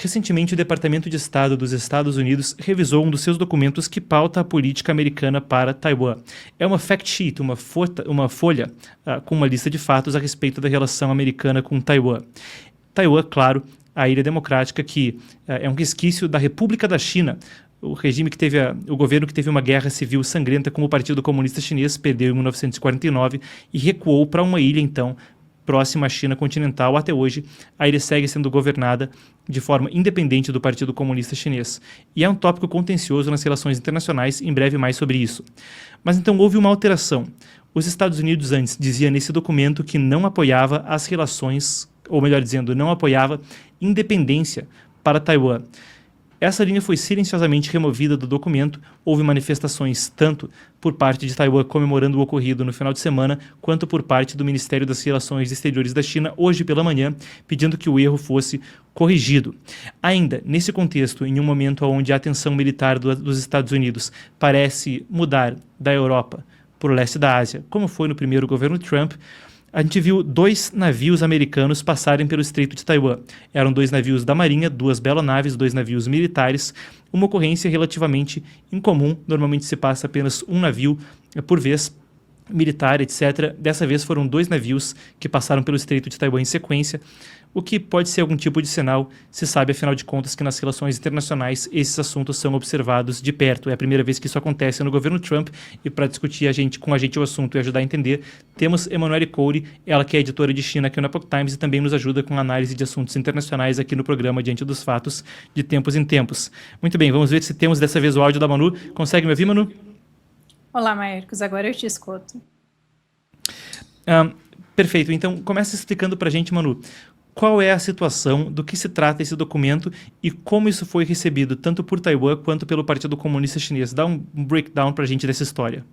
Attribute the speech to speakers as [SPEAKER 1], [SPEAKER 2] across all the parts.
[SPEAKER 1] Recentemente, o Departamento de Estado dos Estados Unidos revisou um dos seus documentos que pauta a política americana para Taiwan. É uma fact sheet, uma folha com uma lista de fatos a respeito da relação americana com Taiwan. Taiwan, claro, a ilha democrática que é um resquício da República da China, o governo que teve uma guerra civil sangrenta com o Partido Comunista Chinês, perdeu em 1949 e recuou para uma ilha, então, próxima à China continental. Até hoje, a ilha segue sendo governada de forma independente do Partido Comunista Chinês. E é um tópico contencioso nas relações internacionais, em breve mais sobre isso. Mas então houve uma alteração. Os Estados Unidos antes dizia nesse documento que não apoiava as relações, ou melhor dizendo, não apoiava independência para Taiwan. Essa linha foi silenciosamente removida do documento. Houve manifestações tanto por parte de Taiwan comemorando o ocorrido no final de semana, quanto por parte do Ministério das Relações Exteriores da China hoje pela manhã, pedindo que o erro fosse corrigido. Ainda, nesse contexto, em um momento onde a atenção militar dos Estados Unidos parece mudar da Europa para o leste da Ásia, como foi no primeiro governo Trump, a gente viu 2 navios americanos passarem pelo Estreito de Taiwan. Eram 2 navios da Marinha, 2 belonaves, 2 navios militares, uma ocorrência relativamente incomum. Normalmente se passa apenas um navio por vez, militar, etc. Dessa vez foram 2 navios que passaram pelo Estreito de Taiwan em sequência, o que pode ser algum tipo de sinal. Se sabe, afinal de contas, que nas relações internacionais esses assuntos são observados de perto. É a primeira vez que isso acontece no governo Trump, e para discutir com a gente o assunto e ajudar a entender, temos Emanuele Coure, ela que é editora de China aqui no Epoch Times e também nos ajuda com análise de assuntos internacionais aqui no programa Diante dos Fatos, de tempos em tempos. Muito bem, vamos ver se temos dessa vez o áudio da Manu. Consegue me ouvir, Manu?
[SPEAKER 2] Olá, Marcos, agora eu te escuto.
[SPEAKER 1] Perfeito, então começa explicando para a gente, Manu, qual é a situação, do que se trata esse documento e como isso foi recebido tanto por Taiwan quanto pelo Partido Comunista Chinês. Dá um breakdown para a gente dessa história.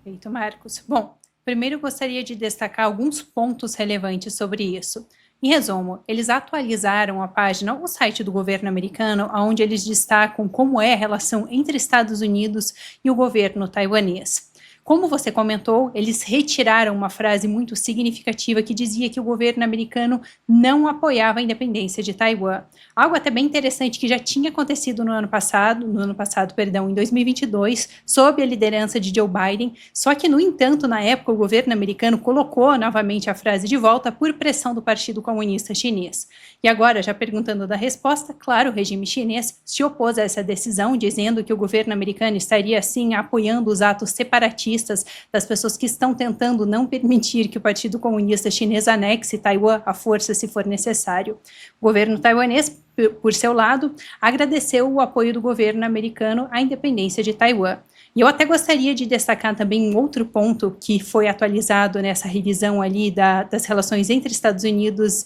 [SPEAKER 2] Perfeito, Marcos. Bom, primeiro eu gostaria de destacar alguns pontos relevantes sobre isso. Em resumo, eles atualizaram a página, o site do governo americano, onde eles destacam como é a relação entre Estados Unidos e o governo taiwanês. Como você comentou, eles retiraram uma frase muito significativa que dizia que o governo americano não apoiava a independência de Taiwan. Algo até bem interessante que já tinha acontecido em 2022, sob a liderança de Joe Biden, só que, no entanto, na época, o governo americano colocou novamente a frase de volta por pressão do Partido Comunista Chinês. E agora, já perguntando da resposta, claro, o regime chinês se opôs a essa decisão, dizendo que o governo americano estaria, assim, apoiando os atos separatistas das pessoas que estão tentando não permitir que o Partido Comunista Chinês anexe Taiwan à força se for necessário. O governo taiwanês, por seu lado, agradeceu o apoio do governo americano à independência de Taiwan. E eu até gostaria de destacar também um outro ponto que foi atualizado nessa revisão ali das relações entre Estados Unidos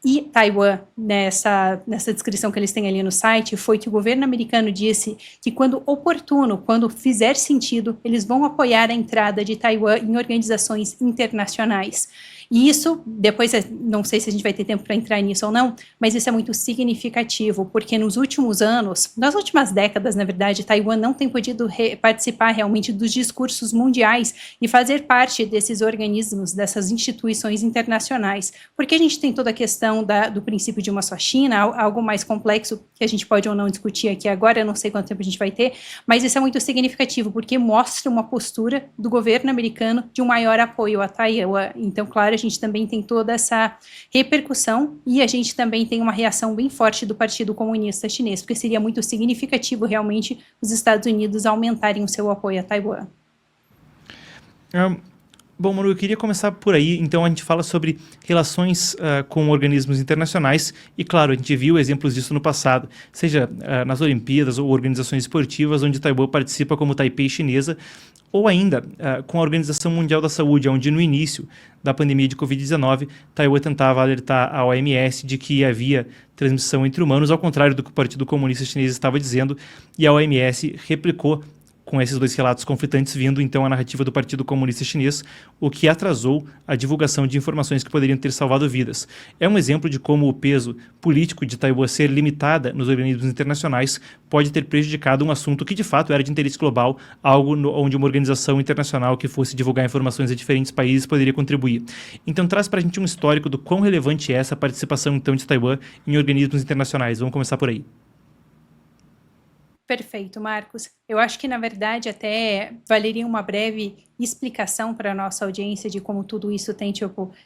[SPEAKER 2] e Taiwan, nessa descrição que eles têm ali no site, foi que o governo americano disse que, quando oportuno, quando fizer sentido, eles vão apoiar a entrada de Taiwan em organizações internacionais. E isso, depois, não sei se a gente vai ter tempo para entrar nisso ou não, mas isso é muito significativo, porque nos últimos anos, nas últimas décadas, na verdade, Taiwan não tem podido participar realmente dos discursos mundiais e fazer parte desses organismos, dessas instituições internacionais, porque a gente tem toda a questão do princípio de uma só China, algo mais complexo que a gente pode ou não discutir aqui agora, eu não sei quanto tempo a gente vai ter, mas isso é muito significativo, porque mostra uma postura do governo americano de um maior apoio a Taiwan. Então, claro, a gente também tem toda essa repercussão e a gente também tem uma reação bem forte do Partido Comunista Chinês, porque seria muito significativo realmente os Estados Unidos aumentarem o seu apoio a Taiwan.
[SPEAKER 1] Bom, Manu, eu queria começar por aí. Então, a gente fala sobre relações com organismos internacionais e, claro, a gente viu exemplos disso no passado, seja nas Olimpíadas ou organizações esportivas onde Taiwan participa como Taipei chinesa, ou ainda com a Organização Mundial da Saúde, onde no início da pandemia de Covid-19, Taiwan tentava alertar a OMS de que havia transmissão entre humanos, ao contrário do que o Partido Comunista Chinês estava dizendo, e a OMS replicou com esses dois relatos conflitantes vindo então a narrativa do Partido Comunista Chinês, o que atrasou a divulgação de informações que poderiam ter salvado vidas. É um exemplo de como o peso político de Taiwan ser limitada nos organismos internacionais pode ter prejudicado um assunto que de fato era de interesse global, algo onde uma organização internacional que fosse divulgar informações a diferentes países poderia contribuir. Então traz para a gente um histórico do quão relevante é essa participação então de Taiwan em organismos internacionais. Vamos começar por aí.
[SPEAKER 2] Perfeito, Marcos. Eu acho que, na verdade, até valeria uma breve explicação para a nossa audiência de como tudo isso tem,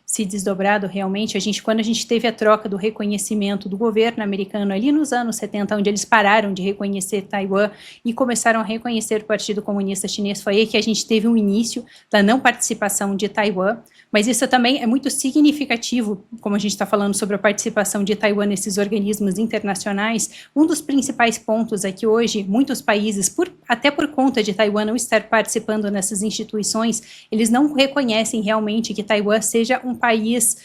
[SPEAKER 2] se desdobrado realmente. Quando a gente teve a troca do reconhecimento do governo americano ali nos anos 70, onde eles pararam de reconhecer Taiwan e começaram a reconhecer o Partido Comunista Chinês, foi aí que a gente teve um início da não participação de Taiwan. Mas isso também é muito significativo, como a gente está falando sobre a participação de Taiwan nesses organismos internacionais. Um dos principais pontos é que hoje muitos países, até por conta de Taiwan não estar participando nessas instituições, eles não reconhecem realmente que Taiwan seja um país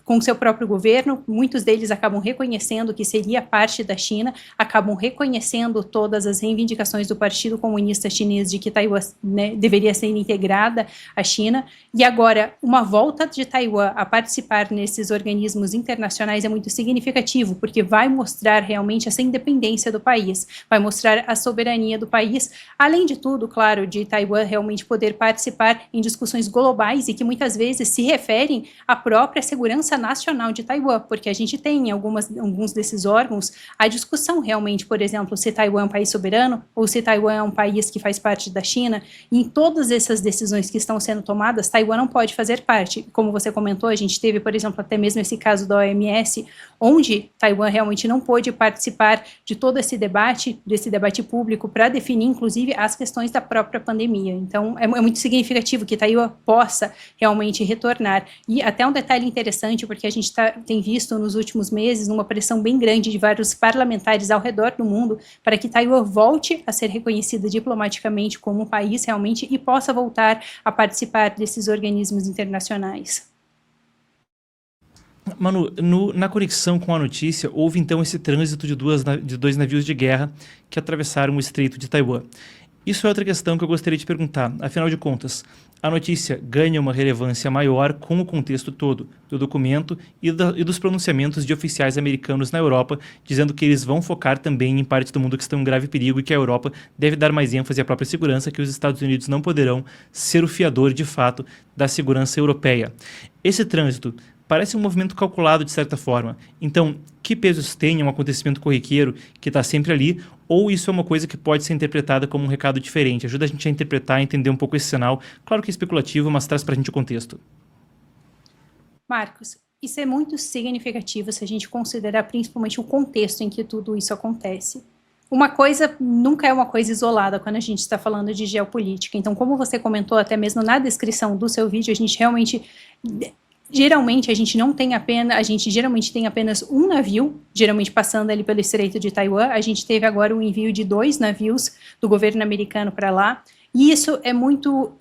[SPEAKER 2] com seu próprio governo. Muitos deles acabam reconhecendo que seria parte da China, acabam reconhecendo todas as reivindicações do Partido Comunista Chinês de que Taiwan, né, deveria ser integrada à China, e agora uma volta de Taiwan a participar nesses organismos internacionais é muito significativo, porque vai mostrar realmente essa independência do país, vai mostrar a soberania do país, além de tudo, claro, de Taiwan realmente poder participar em discussões globais e que muitas vezes se referem à própria segurança nacional de Taiwan, porque a gente tem em alguns desses órgãos a discussão realmente, por exemplo, se Taiwan é um país soberano ou se Taiwan é um país que faz parte da China. E em todas essas decisões que estão sendo tomadas, Taiwan não pode fazer parte. Como você comentou, a gente teve, por exemplo, até mesmo esse caso da OMS, onde Taiwan realmente não pôde participar de todo esse debate público para definir, inclusive, as questões da própria pandemia. Então, é muito significativo que Taiwan possa realmente retornar. E até um detalhe interessante, porque a gente tem visto nos últimos meses uma pressão bem grande de vários parlamentares ao redor do mundo para que Taiwan volte a ser reconhecida diplomaticamente como um país realmente e possa voltar a participar desses organismos internacionais.
[SPEAKER 1] Manu, na conexão com a notícia, houve então esse trânsito de dois navios de guerra que atravessaram o Estreito de Taiwan. Isso é outra questão que eu gostaria de perguntar. Afinal de contas, a notícia ganha uma relevância maior com o contexto todo do documento e dos pronunciamentos de oficiais americanos na Europa, dizendo que eles vão focar também em partes do mundo que estão em grave perigo e que a Europa deve dar mais ênfase à própria segurança, que os Estados Unidos não poderão ser o fiador, de fato, da segurança europeia. Esse trânsito parece um movimento calculado de certa forma. Então, que pesos tem um acontecimento corriqueiro que está sempre ali, ou isso é uma coisa que pode ser interpretada como um recado diferente? Ajuda a gente a interpretar, a entender um pouco esse sinal. Claro que é especulativo, mas traz para a gente o contexto.
[SPEAKER 2] Marcos, isso é muito significativo se a gente considerar principalmente o contexto em que tudo isso acontece. Uma coisa nunca é uma coisa isolada quando a gente está falando de geopolítica. Então, como você comentou até mesmo na descrição do seu vídeo, a gente geralmente geralmente tem apenas um navio, geralmente passando ali pelo Estreito de Taiwan. A gente teve agora o envio de 2 navios do governo americano para lá, e isso é muito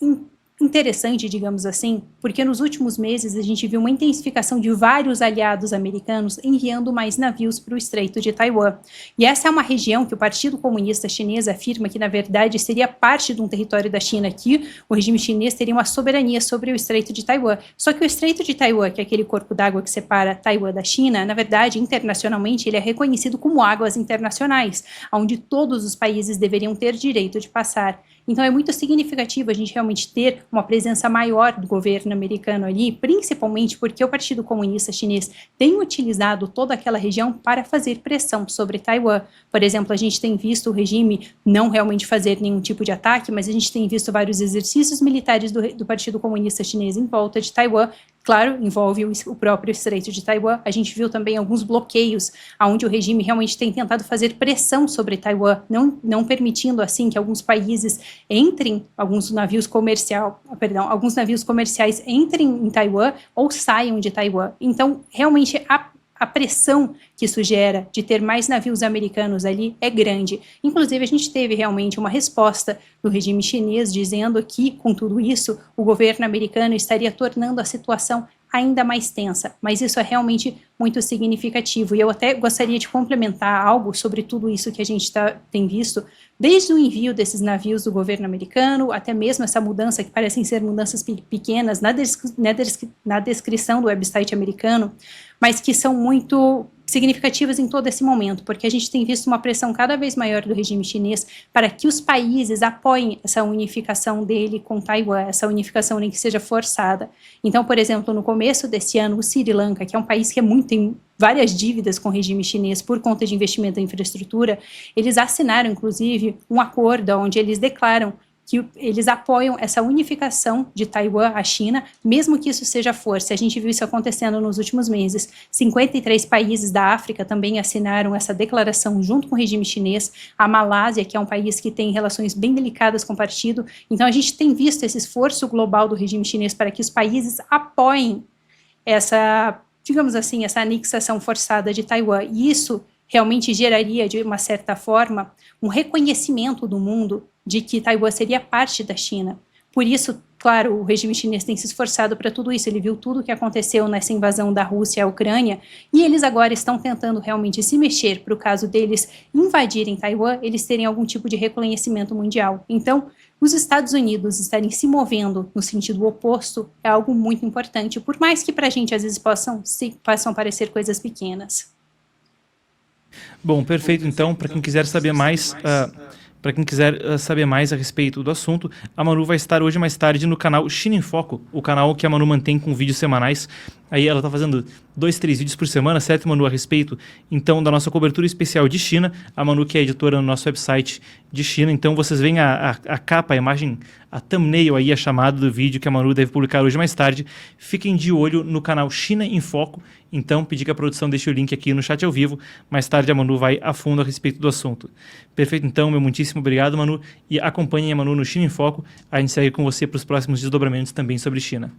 [SPEAKER 2] interessante, digamos assim, porque nos últimos meses a gente viu uma intensificação de vários aliados americanos enviando mais navios para o Estreito de Taiwan. E essa é uma região que o Partido Comunista Chinês afirma que, na verdade, seria parte de um território da China, que o regime chinês teria uma soberania sobre o Estreito de Taiwan. Só que o Estreito de Taiwan, que é aquele corpo d'água que separa Taiwan da China, na verdade, internacionalmente, ele é reconhecido como águas internacionais, onde todos os países deveriam ter direito de passar. Então é muito significativo a gente realmente ter uma presença maior do governo americano ali, principalmente porque o Partido Comunista Chinês tem utilizado toda aquela região para fazer pressão sobre Taiwan. Por exemplo, a gente tem visto o regime não realmente fazer nenhum tipo de ataque, mas a gente tem visto vários exercícios militares do Partido Comunista Chinês em volta de Taiwan. Claro, envolve o próprio Estreito de Taiwan. A gente viu também alguns bloqueios, onde o regime realmente tem tentado fazer pressão sobre Taiwan, não permitindo assim que alguns países alguns navios comerciais entrem em Taiwan ou saiam de Taiwan. Então, realmente, a pressão que isso gera de ter mais navios americanos ali é grande. Inclusive, a gente teve realmente uma resposta do regime chinês dizendo que, com tudo isso, o governo americano estaria tornando a situação ainda mais tensa, mas isso é realmente muito significativo. E eu até gostaria de complementar algo sobre tudo isso que a gente tem visto, desde o envio desses navios do governo americano, até mesmo essa mudança, que parecem ser mudanças pequenas na descrição do website americano, mas que são muito significativas em todo esse momento, porque a gente tem visto uma pressão cada vez maior do regime chinês para que os países apoiem essa unificação dele com Taiwan, essa unificação nem que seja forçada. Então, por exemplo, no começo desse ano, o Sri Lanka, que é um país que tem várias dívidas com o regime chinês por conta de investimento em infraestrutura, eles assinaram, inclusive, um acordo onde eles declaram que eles apoiam essa unificação de Taiwan à China, mesmo que isso seja força. A gente viu isso acontecendo nos últimos meses. 53 países da África também assinaram essa declaração junto com o regime chinês. A Malásia, que é um país que tem relações bem delicadas com o partido. Então, a gente tem visto esse esforço global do regime chinês para que os países apoiem essa, digamos assim, essa anexação forçada de Taiwan. E isso realmente geraria, de uma certa forma, um reconhecimento do mundo de que Taiwan seria parte da China. Por isso, claro, o regime chinês tem se esforçado para tudo isso. Ele viu tudo o que aconteceu nessa invasão da Rússia à Ucrânia e eles agora estão tentando realmente se mexer para o caso deles invadirem Taiwan, eles terem algum tipo de reconhecimento mundial. Então, os Estados Unidos estarem se movendo no sentido oposto é algo muito importante, por mais que para a gente às vezes possam parecer coisas pequenas.
[SPEAKER 1] Bom, perfeito. Então, para quem quiser saber mais... Para quem quiser saber mais a respeito do assunto, a Manu vai estar hoje mais tarde no canal China em Foco, o canal que a Manu mantém com vídeos semanais. Aí ela está fazendo 2, 3 vídeos por semana, certo, Manu, a respeito, então, da nossa cobertura especial de China. A Manu, que é editora no nosso website de China. Então, vocês veem a capa, a imagem, a thumbnail aí, a chamada do vídeo que a Manu deve publicar hoje mais tarde. Fiquem de olho no canal China em Foco. Então, pedir que a produção deixe o link aqui no chat ao vivo. Mais tarde a Manu vai a fundo a respeito do assunto. Perfeito, então, meu muitíssimo obrigado, Manu. E acompanhem a Manu no China em Foco. A gente segue com você para os próximos desdobramentos também sobre China.